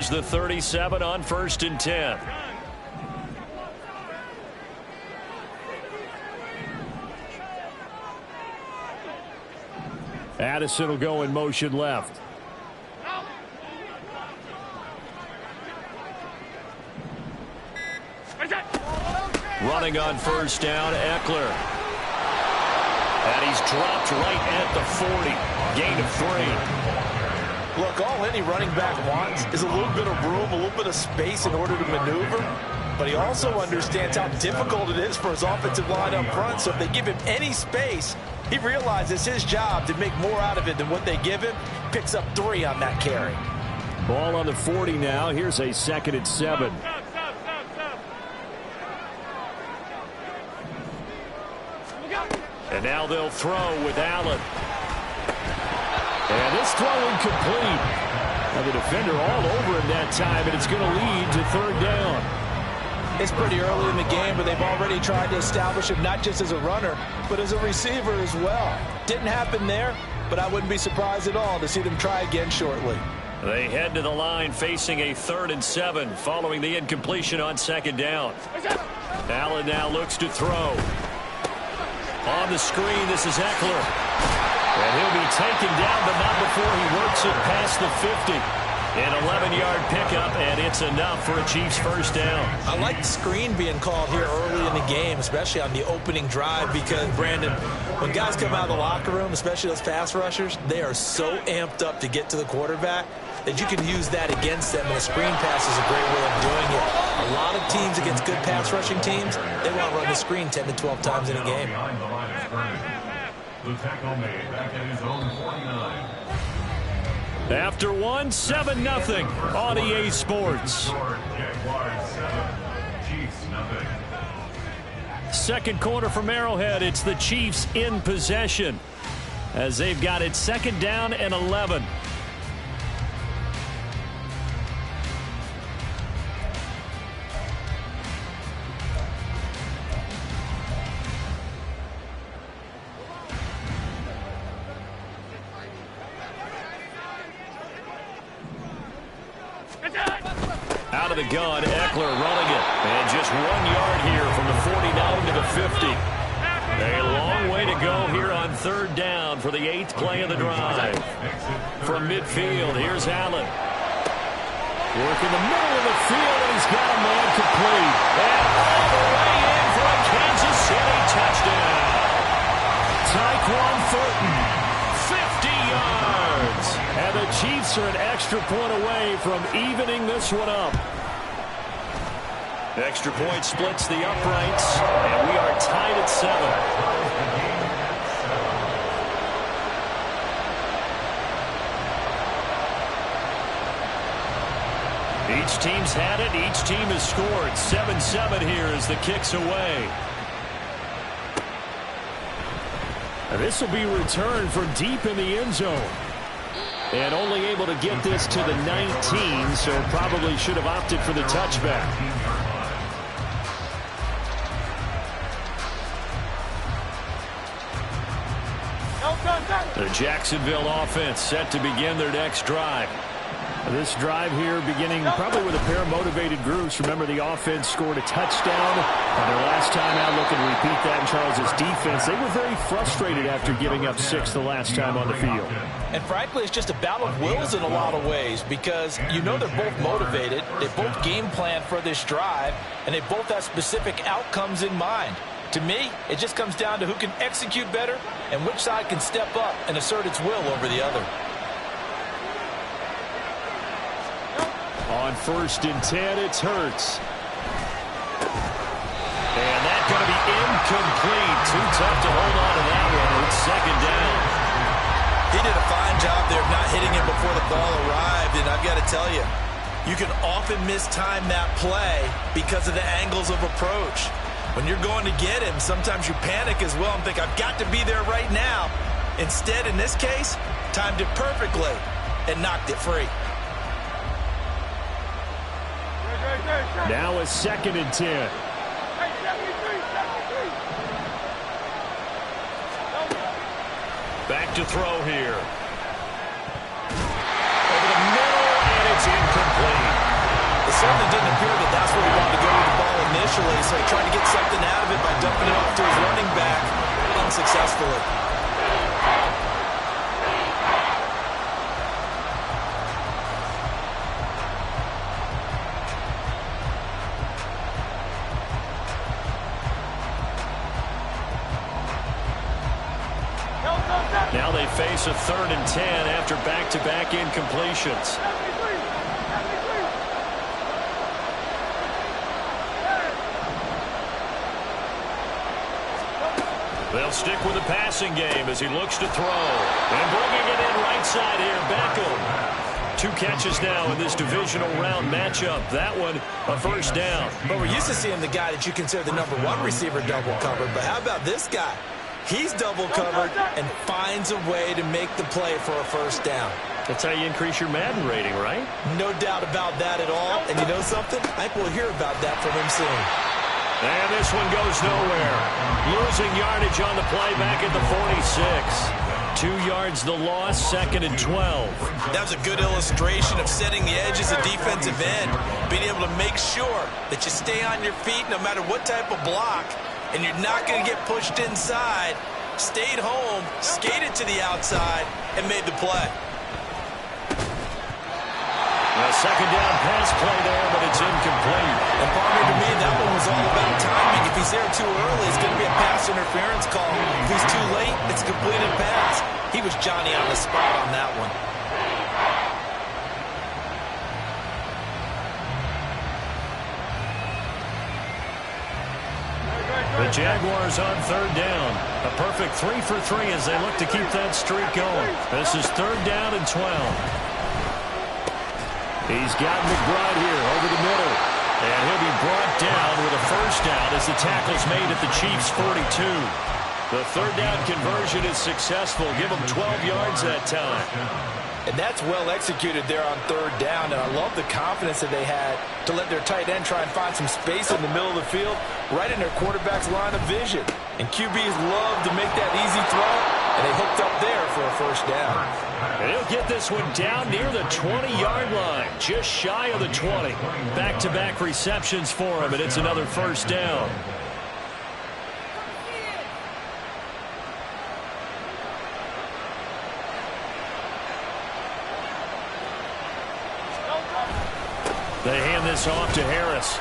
Here's the 37 on 1st and 10. Addison will go in motion left. Running on 1st down, Eckler. And he's dropped right at the 40. Gain of 3. Look, all any running back wants is a little bit of room, a little bit of space in order to maneuver. But he also understands how difficult it is for his offensive line up front. So if they give him any space, he realizes his job to make more out of it than what they give him. Picks up 3 on that carry. Ball on the 40 now. Here's a 2nd and 7. And now they'll throw with Allen. And this throw incomplete. Now the defender all over him that time, and it's going to lead to 3rd down. It's pretty early in the game, but they've already tried to establish him not just as a runner, but as a receiver as well. Didn't happen there, but I wouldn't be surprised at all to see them try again shortly. They head to the line facing a 3rd and 7 following the incompletion on 2nd down. Allen now looks to throw. On the screen, this is Eckler. And he'll be taken down, but not before he works it past the 50. An 11-yard pickup, and it's enough for a Chiefs 1st down. I like the screen being called here early in the game, especially on the opening drive, because, Brandon, when guys come out of the locker room, especially those pass rushers, they are so amped up to get to the quarterback that you can use that against them, and a screen pass is a great way of doing it. A lot of teams against good pass rushing teams, they want to run the screen 10 to 12 times in a game. The tackle made back at his own 49. After 1, 7-0 on EA Sports. Second quarter from Arrowhead. It's the Chiefs in possession as they've got it 2nd down and 11. Out of the gun, Eckler running it. And just 1 yard here from the 49 to the 50. A long way to go here on 3rd down for the 8th play of the drive. From midfield, here's Allen. Working the middle of the field, and he's got a man complete. And all the way in for a Kansas City touchdown. Tyquan Thornton, 50 yards. And the Chiefs are an extra point away from evening this one up. Extra point splits the uprights, and we are tied at 7. Each team's had it. Each team has scored. 7-7 here as the kick's away. And this will be returned from deep in the end zone. And only able to get this to the 19, so probably should have opted for the touchback. The Jacksonville offense set to begin their next drive. This drive here beginning probably with a pair of motivated groups. Remember, the offense scored a touchdown on their last time out. Looking to repeat that in Charles' defense. They were very frustrated after giving up 6 the last time on the field. And frankly, it's just a battle of wills in a lot of ways, because you know they're both motivated. They both game plan for this drive, and they both have specific outcomes in mind. To me, it just comes down to who can execute better and which side can step up and assert its will over the other. On 1st and 10, it's Hurts. And that's going to be incomplete. Too tough to hold on to that one. It's 2nd down. He did a fine job there of not hitting it before the ball arrived, and I've got to tell you, you can often mistime that play because of the angles of approach. When you're going to get him, sometimes you panic as well and think, I've got to be there right now. Instead, in this case, timed it perfectly and knocked it free. Now a 2nd and 10. Back to throw here. Over the middle, and it's incomplete. defensively, so he tried to get something out of it by dumping it off to his running back unsuccessfully. Now they face a 3rd and 10 after back-to-back incompletions. They'll stick with the passing game as he looks to throw. And bringing it in right side here, Beckham. 2 catches now in this divisional round matchup. That one, a first down. But we're used to seeing the guy that you consider the number 1 receiver double covered. But how about this guy? He's double covered and finds a way to make the play for a first down. That's how you increase your Madden rating, right? No doubt about that at all. And you know something? I think we'll hear about that from him soon. And this one goes nowhere. Losing yardage on the play back at the 46. 2 yards the loss, 2nd and 12. That was a good illustration of setting the edge as a defensive end, being able to make sure that you stay on your feet no matter what type of block, and you're not going to get pushed inside. Stayed home, skated to the outside, and made the play. A 2nd down pass play there, but it's incomplete. And partner, to me, that one was all about timing. If he's there too early, it's going to be a pass interference call. If he's too late, it's a completed pass. He was Johnny on the spot on that one. The Jaguars on 3rd down. A perfect 3 for 3 as they look to keep that streak going. This is 3rd down and 12. He's got McBride here over the middle. And he'll be brought down with a first down as the tackle's made at the Chiefs' 42. The 3rd down conversion is successful. Give them 12 yards that time. And that's well executed there on 3rd down. And I love the confidence that they had to let their tight end try and find some space in the middle of the field, right in their quarterback's line of vision. And QBs love to make that easy throw, and they hooked up there for a first down. And he'll get this one down near the 20-yard line, just shy of the 20. Back-to-back receptions for him, and it's another first down. They hand this off to Harris.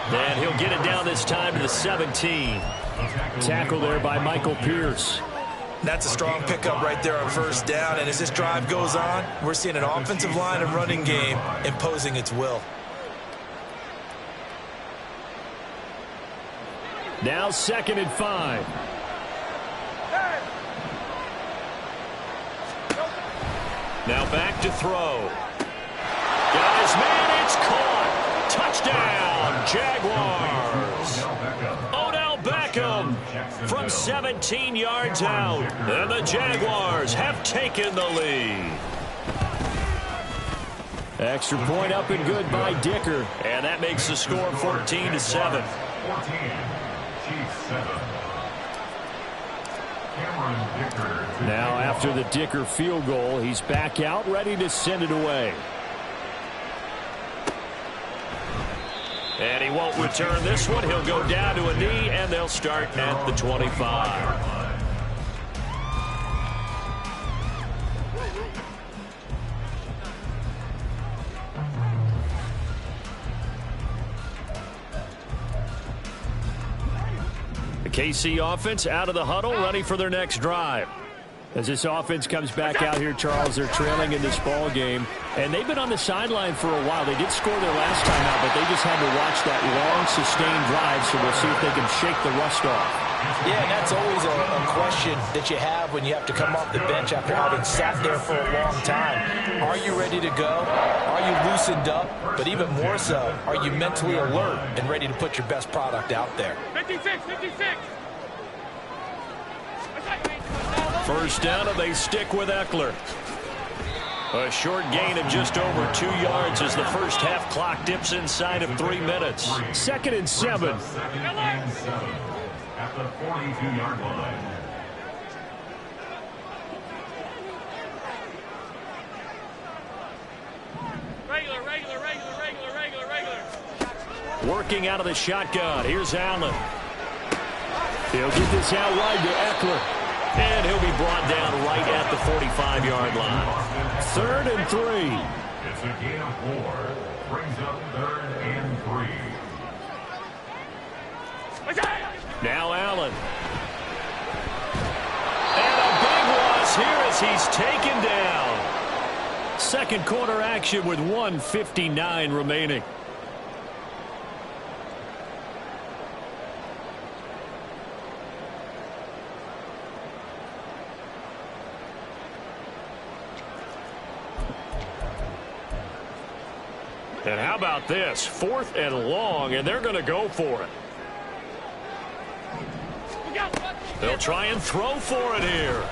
And he'll get it down this time to the 17. Tackle there by Michael Pierce. That's a strong pickup right there on first down. And as this drive goes on, we're seeing an offensive line and running game imposing its will. Now 2nd and 5. Now back to throw. Guys, man, it's caught. Touchdown, Jaguars. Odell Beckham from 17 yards out. And the Jaguars have taken the lead. Extra point up and good by Dicker. And that makes the score 14-7. Now after the Dicker field goal, he's back out ready to send it away. And he won't return this one. He'll go down to a knee, and they'll start at the 25. The KC offense out of the huddle, ready for their next drive. As this offense comes back out here, Charles, they're trailing in this ball game, and they've been on the sideline for a while. They did score their last time out, but they just had to watch that long, sustained drive, so we'll see if they can shake the rust off. Yeah, and that's always a question that you have when you have to come off the bench after having sat there for a long time. Are you ready to go? Are you loosened up? But even more so, are you mentally alert and ready to put your best product out there? 56, 56. First down, and they stick with Eckler. A short gain of just over 2 yards as the first half clock dips inside of 3 minutes. 2nd and 7. At the 42-yard line. Regular. Working out of the shotgun. Here's Allen. He'll get this out wide to Eckler. And he'll be brought down right at the 45-yard line. 3rd and 3. It's a gain of 4. Brings up 3rd and 3. Now Allen. And a big loss here as he's taken down. Second quarter action with 1:59 remaining. And how about this? 4th and long, and they're going to go for it. They'll try and throw for it here.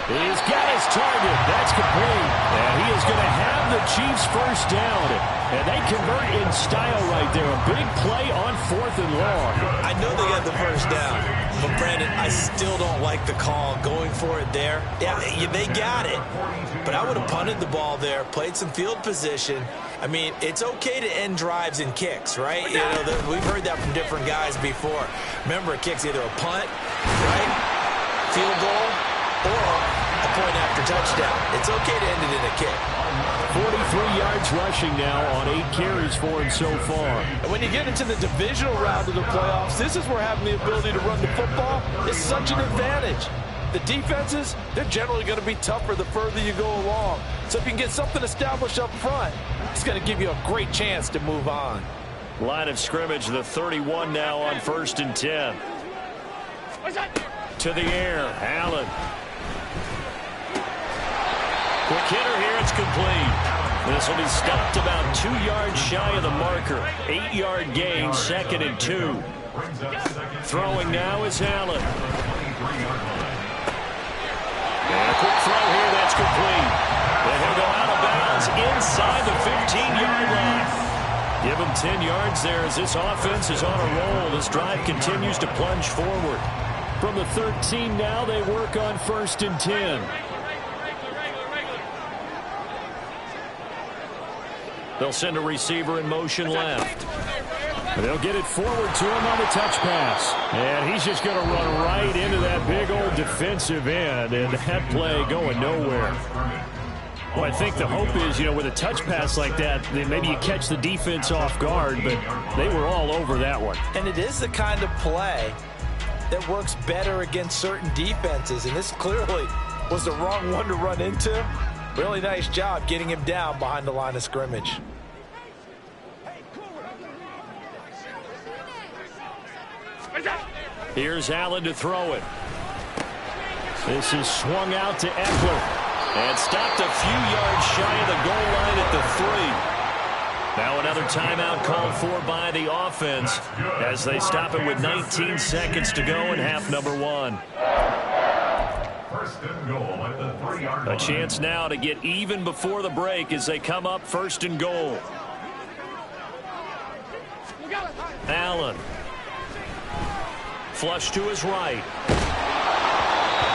He's got his target. That's complete. And he is going to have the Chiefs first down. And they convert in style right there. A big play on 4th and long. I know they got the first down. But, Brandon, I still don't like the call going for it there. Yeah, they got it. But I would have punted the ball there, played some field position. I mean, it's okay to end drives and kicks, right? You know, we've heard that from different guys before. Remember, a kick's either a punt, right, field goal, or a point after touchdown. It's okay to end it in a kick. 43 yards rushing now on 8 carries for him so far. And when you get into the divisional round of the playoffs, this is where having the ability to run the football is such an advantage. The defenses, they're generally going to be tougher the further you go along. So if you can get something established up front, it's going to give you a great chance to move on. Line of scrimmage, the 31 now on 1st and 10. To the air, Allen. Quick hitter here, it's complete. This will be stopped about 2 yards shy of the marker. 8-yard gain, 2nd and 2. Throwing now is Allen. And a quick throw here, that's complete. And he'll go out of bounds inside the 15-yard line. Give him 10 yards there as this offense is on a roll. This drive continues to plunge forward. From the 13 now, they work on 1st and 10. They'll send a receiver in motion left. They'll get it forward to him on the touch pass. And he's just going to run right into that big old defensive end. And that play going nowhere. Well, I think the hope is, you know, with a touch pass like that, then maybe you catch the defense off guard. But they were all over that one. And it is the kind of play that works better against certain defenses. And this clearly was the wrong one to run into. Really nice job getting him down behind the line of scrimmage. Here's Allen to throw it. This is swung out to Eckler. And stopped a few yards shy of the goal line at the 3. Now another timeout called for by the offense as they stop it with 19 seconds to go in half number 1. First and goal at the 3-yard line. A chance now to get even before the break as they come up 1st and goal. Allen. Flush to his right.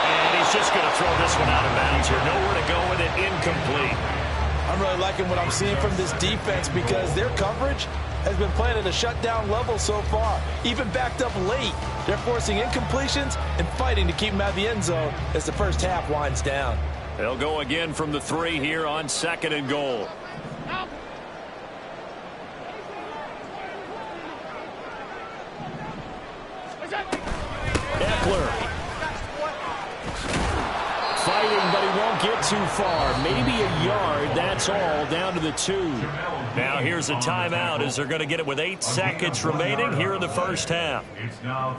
And he's just going to throw this one out of bounds here. Nowhere to go with it. Incomplete. I'm really liking what I'm seeing from this defense because their coverage has been playing at a shutdown level so far. Even backed up late, they're forcing incompletions and fighting to keep them out of the end zone as the first half winds down. They'll go again from the 3 here on 2nd and goal. Eckler. Fighting, but he won't get too far. Maybe a yard, that's all, down to the 2. Now here's a timeout as they're going to get it with 8 seconds remaining here in the first half.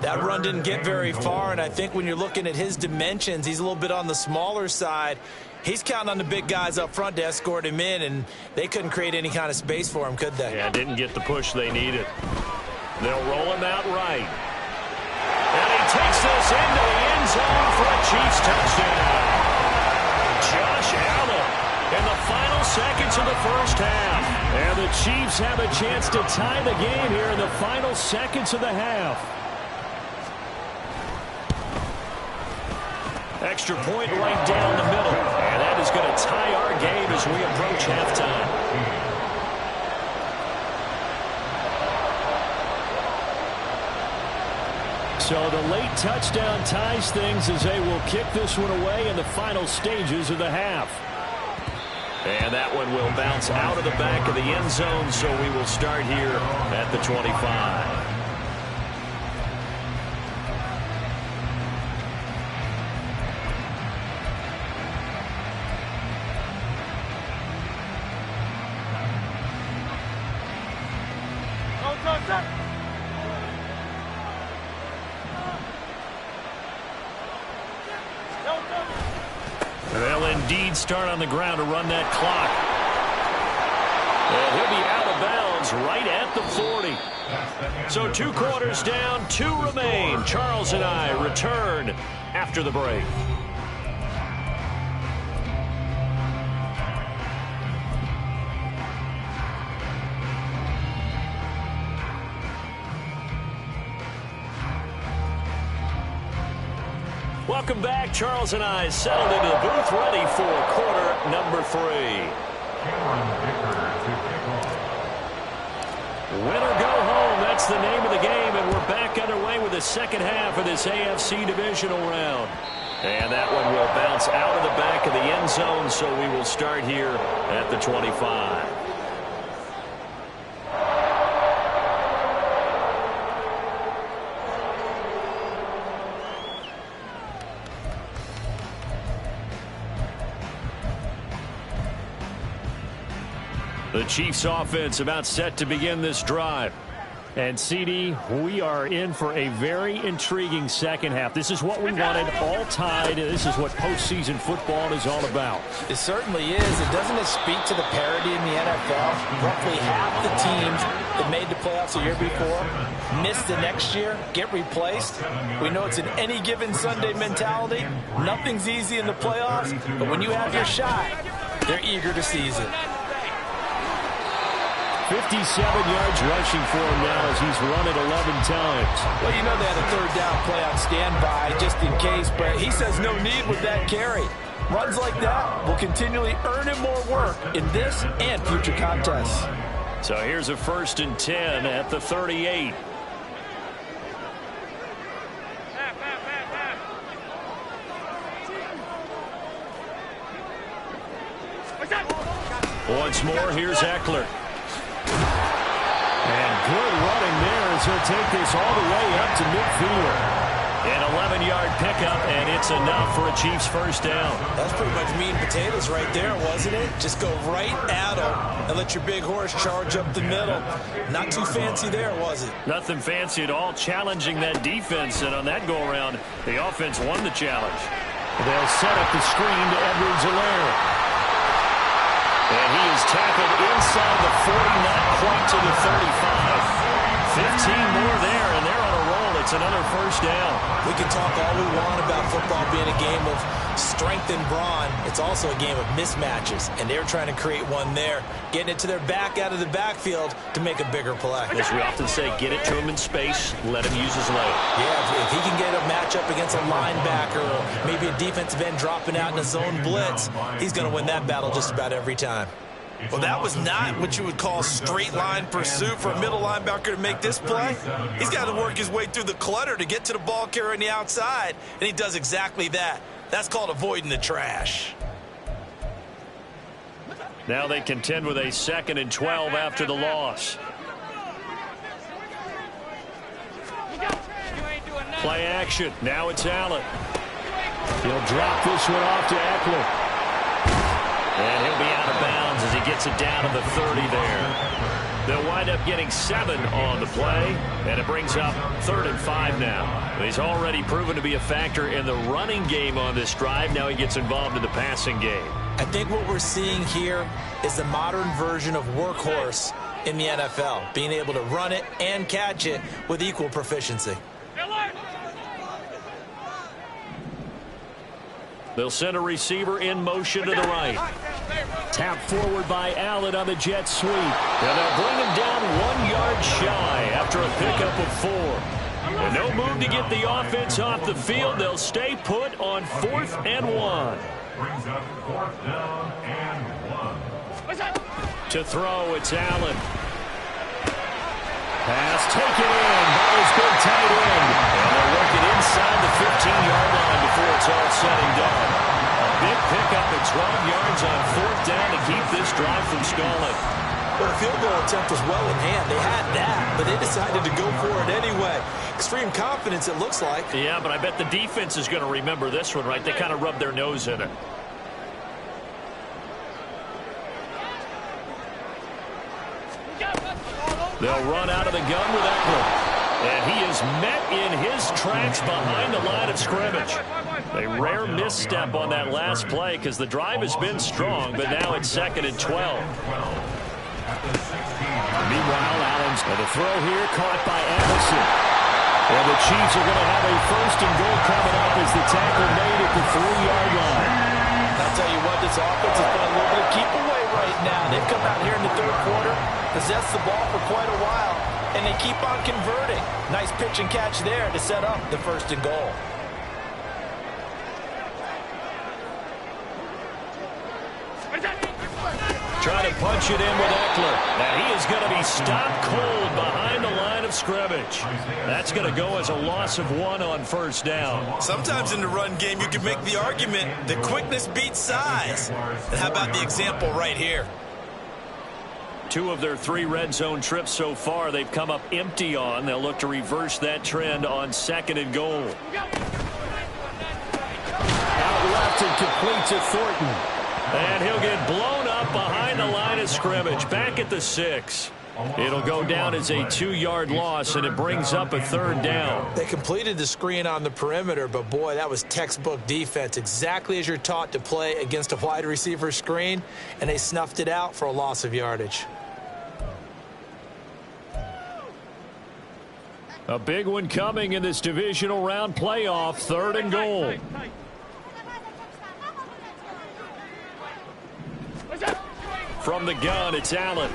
That run didn't get very far, and I think when you're looking at his dimensions, he's a little bit on the smaller side. He's counting on the big guys up front to escort him in, and they couldn't create any kind of space for him, could they? Yeah, didn't get the push they needed. They'll roll him out right. And he takes this into the end zone for a Chiefs touchdown. Josh Allen in the final seconds of the first half. And the Chiefs have a chance to tie the game here in the final seconds of the half. Extra point right down the middle. And that is going to tie our game as we approach halftime. So the late touchdown ties things as they will kick this one away in the final stages of the half. And that one will bounce out of the back of the end zone, so we will start here at the 25. They'll indeed start on the ground to run that clock. And he'll be out of bounds right at the 40. So 2 quarters down, 2 remain. Charles and I return after the break. Welcome back. Charles and I settled into the booth ready for quarter number 3. Win or go home, that's the name of the game, and we're back underway with the second half of this AFC Divisional round. And that one will bounce out of the back of the end zone, so we will start here at the 25. The Chiefs offense about set to begin this drive. And CD, we are in for a very intriguing second half. This is what we wanted, all tied. This is what postseason football is all about. It certainly is. And doesn't it speak to the parity in the NFL? Roughly half the teams that made the playoffs a year before miss the next year, get replaced. We know it's an any given Sunday mentality. Nothing's easy in the playoffs, but when you have your shot, they're eager to seize it. 57 yards rushing for him now as he's run it 11 times. Well, you know they had a third down play on standby just in case, but he says no need with that carry. Runs like that will continually earn him more work in this and future contests. So here's a 1st and 10 at the 38. Once more, here's Eckler. And good running there as he'll take this all the way up to midfield. An 11-yard pickup, and it's enough for a Chiefs first down. That's pretty much meat and potatoes right there, wasn't it? Just go right at him and let your big horse charge up the middle. Not too fancy there, was it? Nothing fancy at all, challenging that defense, and on that go-around, the offense won the challenge. They'll set up the screen to Edwards-Helaire. And he is tackled inside the 40, not quite to the 35. 15 more there, and they're on a roll. It's another first down. We can talk all we want about football being a game of strength and brawn. It's also a game of mismatches, and they're trying to create one there, getting it to their back out of the backfield to make a bigger play. As we often say, get it to him in space, let him use his leg. Yeah, if he can get a matchup against a linebacker or maybe a defensive end dropping out in a zone blitz, he's going to win that battle just about every time. Well, that was not what you would call straight line pursuit for a middle linebacker to make this play. He's got to work his way through the clutter to get to the ball carrier on the outside, and he does exactly that. That's called avoiding the trash. Now they contend with a 2nd and 12 after the loss. Play action. Now it's Allen. He'll drop this one off to Eckler. And he'll be out of bounds as he gets it down to the 30 there. They'll wind up getting 7 on the play, and it brings up 3rd and 5 now. He's already proven to be a factor in the running game on this drive. Now he gets involved in the passing game. I think what we're seeing here is the modern version of workhorse in the NFL, being able to run it and catch it with equal proficiency. They'll send a receiver in motion to the right. Tap forward by Allen on the jet sweep. And they'll bring him down 1 yard shy after a pickup of 4. And no move to get the offense off the field. They'll stay put on 4th and 1. Brings up 4th down and 1. To throw, it's Allen. Pass taken in by his big tight end. And they'll work it inside the 15-yard line before it's all said and done. A big pickup at 12 yards on 4th down to keep this drive from stalling. Well, the field goal attempt was well in hand. They had that, but they decided to go for it anyway. Extreme confidence, it looks like. Yeah, but I bet the defense is going to remember this one, right? They kind of rubbed their nose in it. They'll run out of the gun with Eckler. And he is met in his tracks behind the line of scrimmage. A rare misstep on that last play because the drive has been strong, but now it's 2nd and 12. Meanwhile, Allen's the throw here caught by Anderson. And the Chiefs are going to have a 1st and goal coming up as the tackle made at the 3-yard line. I'll tell you what, this offense has been a little bit of keep away right now. They've come out here in the 3rd quarter, possessed the ball for quite a while, and they keep on converting. Nice pitch and catch there to set up the 1st and goal. Trying to punch it in with Eckler. And he is going to be stopped cold behind the line of scrimmage. That's going to go as a loss of 1 on 1st down. Sometimes in the run game, you can make the argument that quickness beats size. And how about the example right here? 2 of their 3 red zone trips so far, they've come up empty on. They'll look to reverse that trend on 2nd and goal. Out left and complete to Thornton. And he'll get blown up behind the line of scrimmage, back at the 6. It'll go down as a 2-yard loss, and it brings up a 3rd down. They completed the screen on the perimeter, but boy, that was textbook defense, exactly as you're taught to play against a wide receiver screen, and they snuffed it out for a loss of yardage. A big one coming in this divisional round playoff, 3rd and goal. From the gun, it's Allen.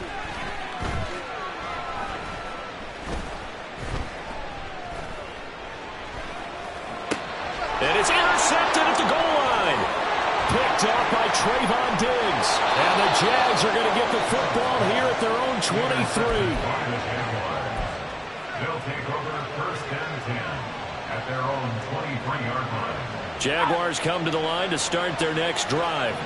And it's intercepted at the goal line. Picked off by Trayvon Diggs. And the Jags are going to get the football here at their own 23. They'll take over 1st and 10 at their own 23-yard line. Jaguars come to the line to start their next drive.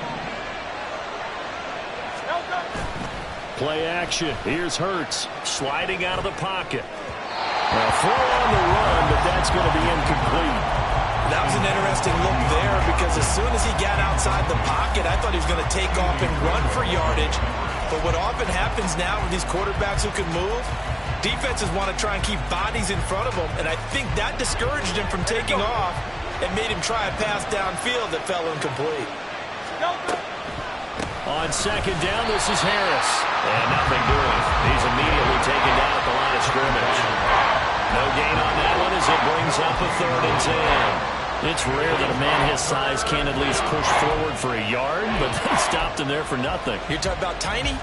Play action. Here's Hurts sliding out of the pocket. A throw on the run, but that's going to be incomplete. That was an interesting look there because as soon as he got outside the pocket, I thought he was going to take off and run for yardage. But what often happens now with these quarterbacks who can move, defenses want to try and keep bodies in front of them, and I think that discouraged him from taking off and made him try a pass downfield that fell incomplete. On 2nd down, this is Harris. And nothing doing. He's immediately taken down at the line of scrimmage. No gain on that one as it brings up a 3rd and 10. It's rare that a man his size can at least push forward for a yard, but they stopped him there for nothing. You're talking about Tiny?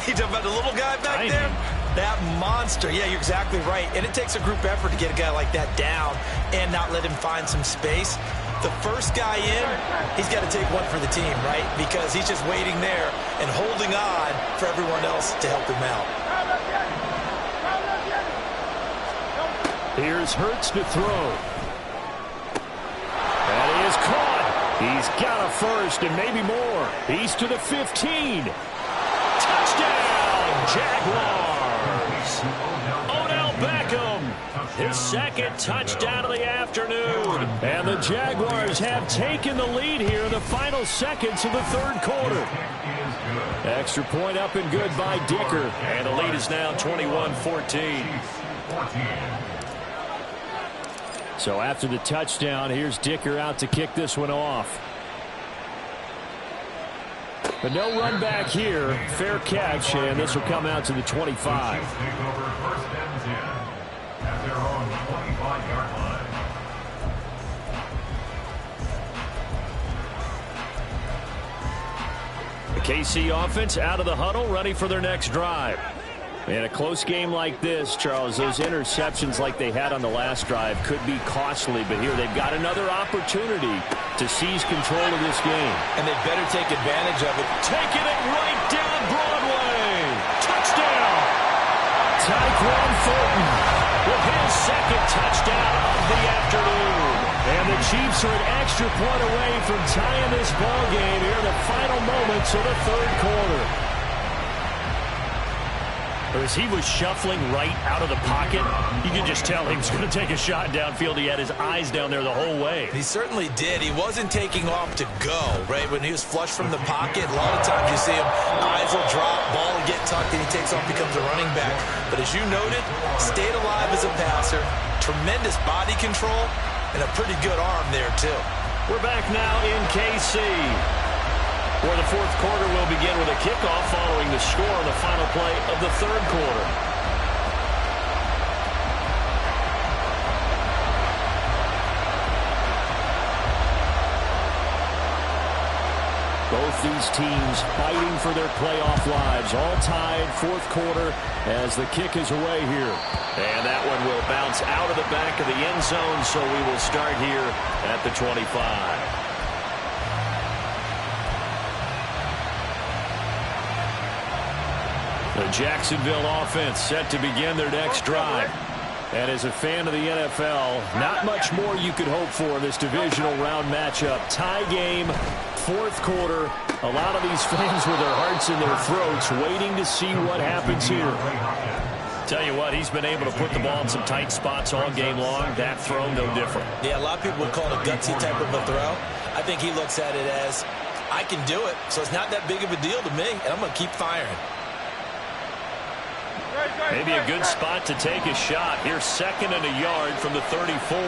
You're talking about the little guy back Tiny. there? That monster. Yeah, you're exactly right. And it takes a group effort to get a guy like that down and not let him find some space. The first guy in, he's got to take one for the team, right? Because he's just waiting there and holding on for everyone else to help him out. Here's Hurts to throw. That is caught. He's got a 1st and maybe more. He's to the 15. Touchdown, Jaguars. Odell Beckham. His 2nd touchdown of the afternoon. And the Jaguars have taken the lead here in the final seconds of the 3rd quarter. Extra point up and good by Dicker. And the lead is now 21-14. So after the touchdown, here's Dicker out to kick this one off. But no run back here. Fair catch, and this will come out to the 25. Take over 1st and 10 at their own 25-yard line. The KC offense out of the huddle, ready for their next drive. In a close game like this, Charles, those interceptions like they had on the last drive could be costly, but here they've got another opportunity to seize control of this game. And they better take advantage of it. Taking it right down Broadway. Thornton with his second touchdown of the afternoon. And the Chiefs are an extra point away from tying this ball game here in the final moments of the third quarter. As he was shuffling right out of the pocket, you could just tell he was going to take a shot downfield. He had his eyes down there the whole way. He certainly did. He wasn't taking off to go, right? When he was flush from the pocket, a lot of times you see him, eyes will drop, ball will get tucked, and he takes off, becomes a running back. But as you noted, stayed alive as a passer, tremendous body control, and a pretty good arm there, too. We're back now in KC, where the fourth quarter will begin with a kickoff following the score on the final play of the third quarter. Both these teams fighting for their playoff lives, all tied fourth quarter as the kick is away here. And that one will bounce out of the back of the end zone, so we will start here at the 25. The Jacksonville offense set to begin their next drive. And as a fan of the NFL, not much more you could hope for in this divisional round matchup. Tie game, fourth quarter. A lot of these fans with their hearts in their throats waiting to see what happens here. Tell you what, he's been able to put the ball in some tight spots all game long. That throw, no different. Yeah, a lot of people would call it a gutsy type of a throw. I think he looks at it as, I can do it, so it's not that big of a deal to me, and I'm going to keep firing. Maybe a good spot to take a shot. Here's second and a yard from the 34.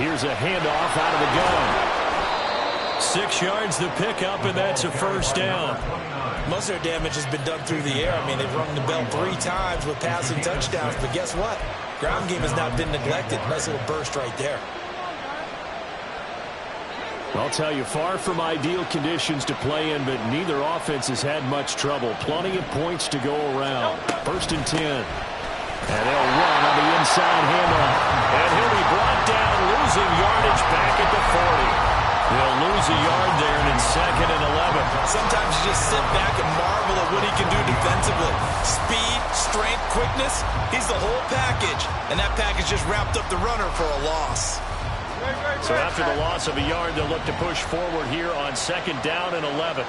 Here's a handoff out of the gun. 6 yards to pick up, and that's a first down. Most of their damage has been done through the air. I mean, they've rung the bell 3 times with passing touchdowns, but guess what? Ground game has not been neglected. Nice little burst right there. I'll tell you, far from ideal conditions to play in, but neither offense has had much trouble. Plenty of points to go around. First and 10. And they'll run on the inside handoff. And he'll be brought down, losing yardage back at the 40. They'll lose a yard there, and it's second and 11. Sometimes you just sit back and marvel at what he can do defensively. Speed, strength, quickness, he's the whole package. And that package just wrapped up the runner for a loss. So after the loss of a yard, they'll look to push forward here on second down and 11.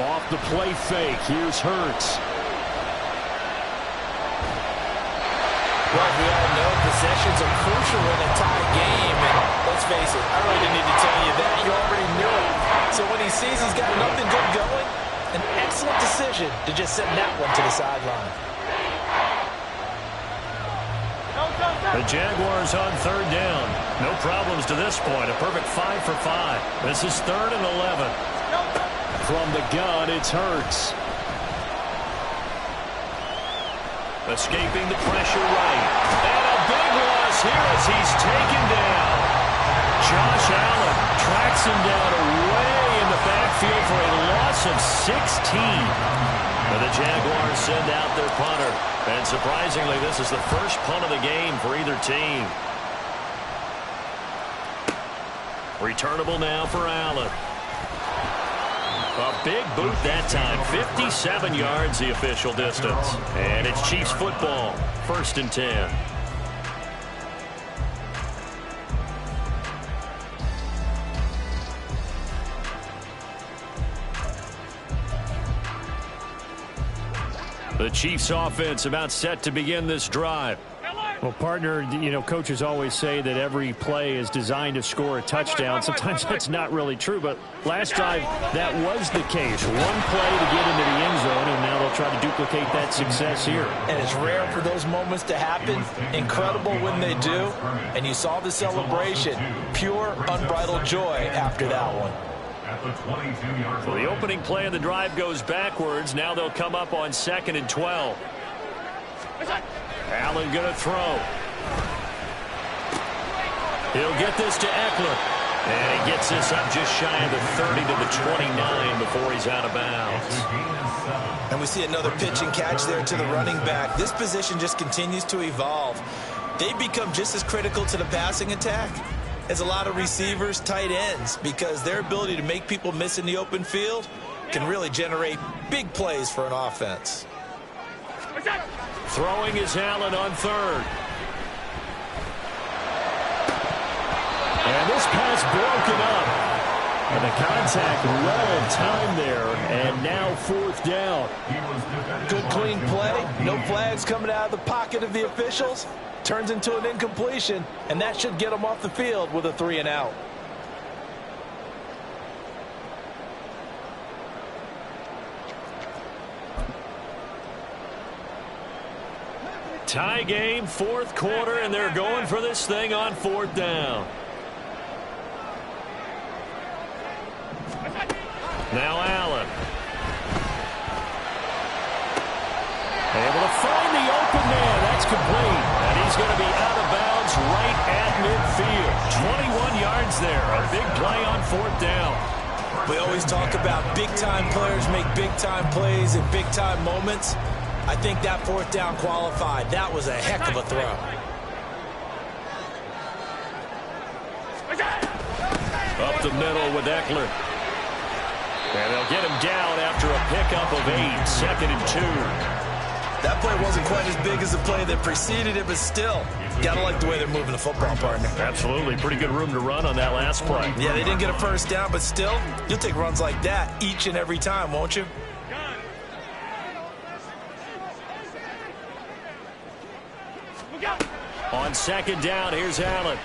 Off the play fake, here's Hurts. Well, we all know possessions are crucial in a tie game. And let's face it, I really didn't need to tell you that. You already knew it. So when he sees he's got nothing good going, an excellent decision to just send that one to the sideline. The Jaguars on third down. No problems to this point. A perfect 5 for 5. This is third and 11. From the gun, it's Hurts. Escaping the pressure right. And a big loss here as he's taken down. Josh Allen tracks him down away in the backfield for a loss of 16. And the Jaguars send out their punter. And surprisingly, this is the first punt of the game for either team. Returnable now for Allen. A big boot that time. 57 yards the official distance. And it's Chiefs football. First and 10. The Chiefs offense about set to begin this drive. Well, partner, you know, coaches always say that every play is designed to score a touchdown. Sometimes that's not really true, but last drive that was the case. One play to get into the end zone, and now they'll try to duplicate that success here. And it's rare for those moments to happen. Incredible when they do. And you saw the celebration. Pure, unbridled joy after that one. So the opening play of the drive goes backwards. Now they'll come up on second and 12. Allen going to throw. He'll get this to Eckler. And he gets this up just shy of the 30 to the 29 before he's out of bounds. And we see another pitch and catch there to the running back. This position just continues to evolve. They become just as critical to the passing attack as a lot of receivers, tight ends, because their ability to make people miss in the open field can really generate big plays for an offense. Throwing is Allen on third. And this pass broken up. And the contact well in time there, and now fourth down. Good clean play. No flags coming out of the pocket of the officials. Turns into an incompletion, and that should get them off the field with a 3 and out. Tie game, fourth quarter, and they're going for this thing on fourth down. Now Allen. Able to find the open man. That's complete. And he's going to be out of bounds right at midfield. 21 yards there. A big play on fourth down. We always talk about big-time players make big-time plays in big-time moments. I think that fourth down qualified. That was a heck of a throw. Up the middle with Eckler. And they'll get him down after a pickup of 8, 2nd and 2. That play wasn't quite as big as the play that preceded it, but still, gotta like the way they're moving the football, partner. Absolutely. Pretty good room to run on that last play. Yeah, they didn't get a first down, but still, you'll take runs like that each and every time, won't you? On second down, here's Allen.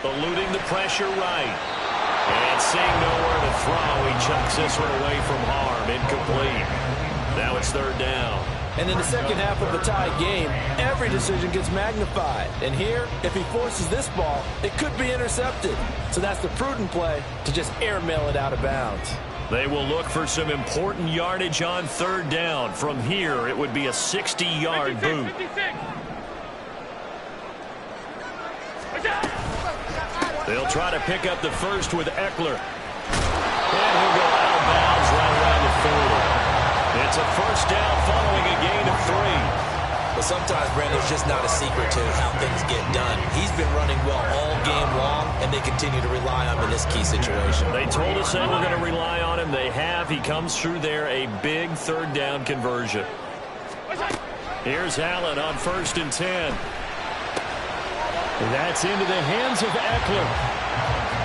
Eluding the pressure right. And seeing nowhere to throw, he chucks this one away from harm. Incomplete. Now it's third down. And in the second half of a tie game, every decision gets magnified. And here, if he forces this ball, it could be intercepted. So that's the prudent play to just airmail it out of bounds. They will look for some important yardage on third down. From here, it would be a 60-yard boot. They'll try to pick up the first with Eckler. And he'll go out of bounds right around the 40. It's a first down following a gain of 3. But sometimes, Brandon, it's just not a secret to how things get done. He's been running well all game long, and they continue to rely on him in this key situation. They told us they were going to rely on him. They have. He comes through there, a big third down conversion. Here's Allen on 1st and 10. That's into the hands of Eckler.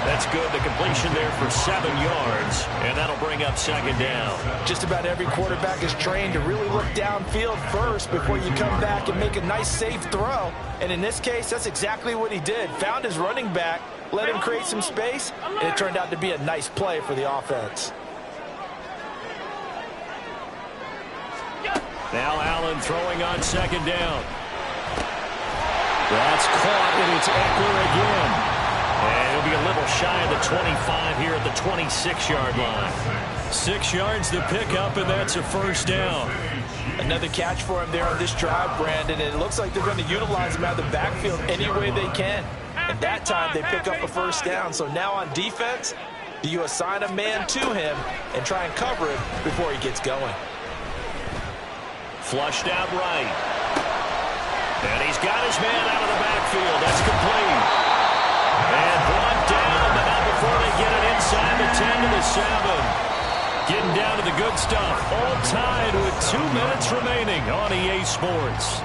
That's good. The completion there for 7 yards, and that'll bring up second down. Just about every quarterback is trained to really look downfield first before you come back and make a nice, safe throw. And in this case, that's exactly what he did. Found his running back, let him create some space, and it turned out to be a nice play for the offense. Now Allen throwing on second down. That's caught, and it's Eckler again. And he'll be a little shy of the 25 here at the 26-yard line. 6 yards to pick up, and that's a first down. Another catch for him there on this drive, Brandon, and it looks like they're going to utilize him out of the backfield any way they can. And that time they pick up a first down. So now on defense, do you assign a man to him and try and cover him before he gets going? Flushed out right. And he's got his man out of the backfield. That's complete. And brought down, but not before they get it inside the 10 to the 7. Getting down to the good stuff. All tied with 2 minutes remaining on EA Sports.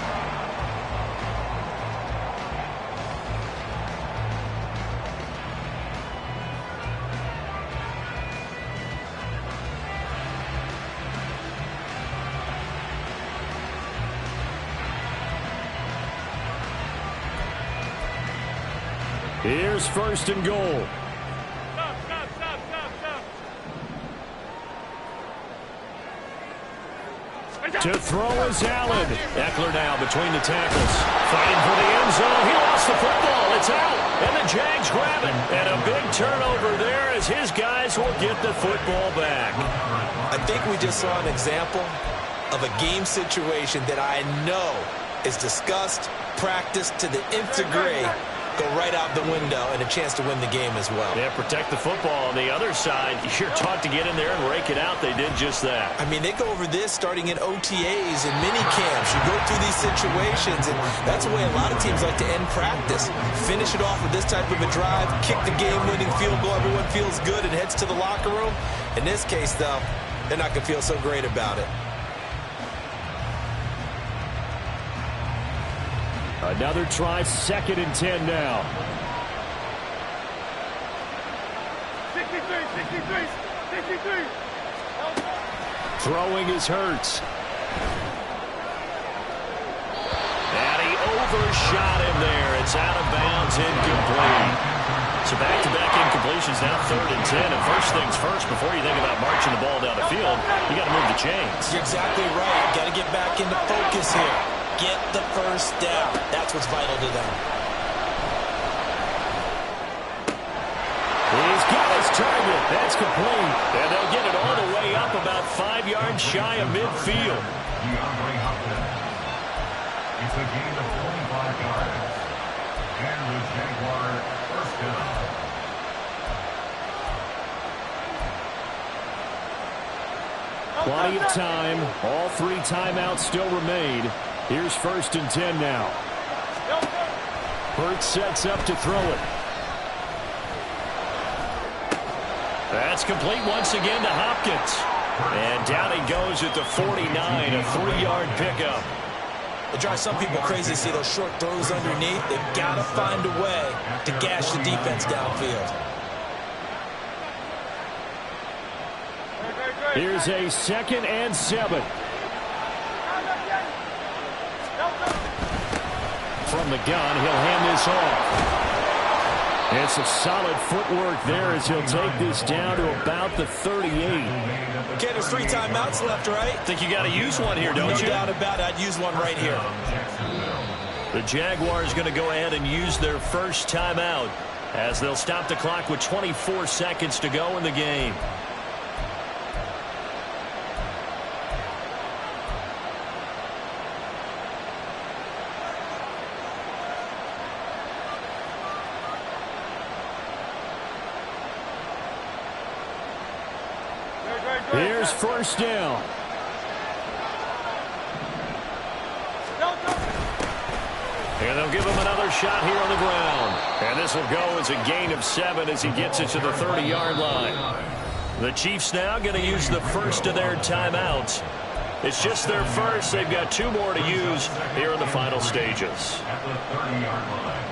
Here's 1st and goal. To throw is Allen. Eckler now between the tackles. Fighting for the end zone. He lost the football. It's out. And the Jags grab it. And a big turnover there as his guys will get the football back. I think we just saw an example of a game situation that I know is discussed, practiced to the nth degree, go right out the window, and a chance to win the game as well. Yeah, protect the football. On the other side, you're taught to get in there and rake it out. They did just that. I mean, they go over this starting in OTAs and mini camps. You go through these situations, and that's the way a lot of teams like to end practice. Finish it off with this type of a drive, kick the game-winning field goal. Everyone feels good and heads to the locker room. In this case, though, they're not going to feel so great about it. Another try, 2nd and 10 now. 63. Throwing is Hurts. And he overshot him there. It's out of bounds, incomplete. So back-to-back incompletions, now 3rd and 10. And first things first, before you think about marching the ball down the field, you got to move the chains. You're exactly right. Got to get back into focus here. Get the first down. That's what's vital to them. He's got his target. That's complete. And they'll get it all the way up about 5 yards shy of midfield. It's a gain of 25 yards. And the Jaguar first down. Plenty of time. All 3 timeouts still remain. Here's 1st and 10 now. Hurts sets up to throw it. That's complete once again to Hopkins. And down he goes at the 49, a 3-yard pickup. It drives some people crazy to see those short throws underneath. They've got to find a way to gash the defense downfield. Here's a 2nd and 7. From the gun, he'll hand this off. It's a solid footwork there as he'll take this down to about the 38. Okay, there's 3 timeouts left, right? Think you got to use one here, don't you? No doubt about it. I'd use one right here. The Jaguars going to go ahead and use their first timeout as they'll stop the clock with 24 seconds to go in the game. Here's 1st down. And they'll give him another shot here on the ground. And this will go as a gain of 7 as he gets it to the 30-yard line. The Chiefs now going to use the first of their timeouts. It's just their first. They've got 2 more to use here in the final stages. At the 30-yard line.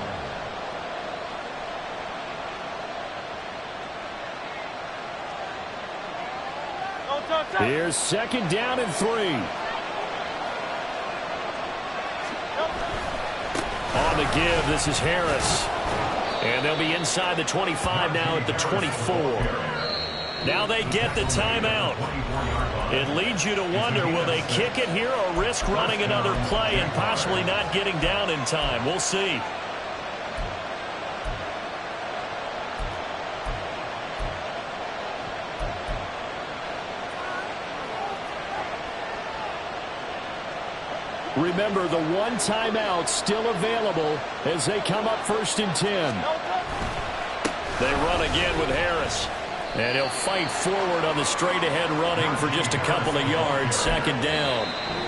Here's 2nd down and 3. On the give, this is Harris. And they'll be inside the 25 now at the 24. Now they get the timeout. It leads you to wonder, will they kick it here or risk running another play and possibly not getting down in time? We'll see. Remember, the 1 timeout still available as they come up 1st and 10. They run again with Harris. And he'll fight forward on the straight-ahead running for just a couple of yards, 2nd down.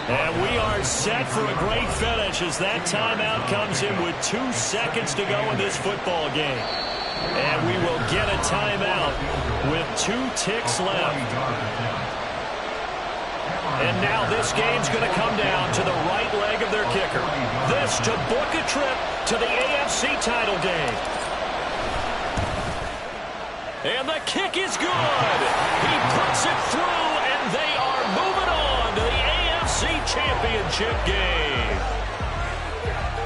And we are set for a great finish as that timeout comes in with 2 seconds to go in this football game. And we will get a timeout with 2 ticks left. And now this game's going to come down to the right leg of their kicker. This to book a trip to the AFC title game. And the kick is good. He puts it through, and they are moving on to the AFC Championship game.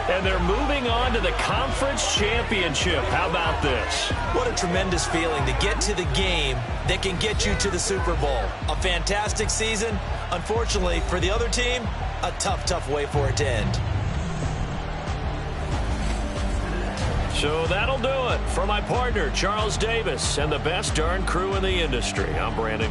And they're moving on to the Conference Championship. How about this? What a tremendous feeling to get to the game that can get you to the Super Bowl. A fantastic season. Unfortunately, for the other team, a tough way for it to end. So that'll do it for my partner, Charles Davis, and the best darn crew in the industry. I'm Brandon.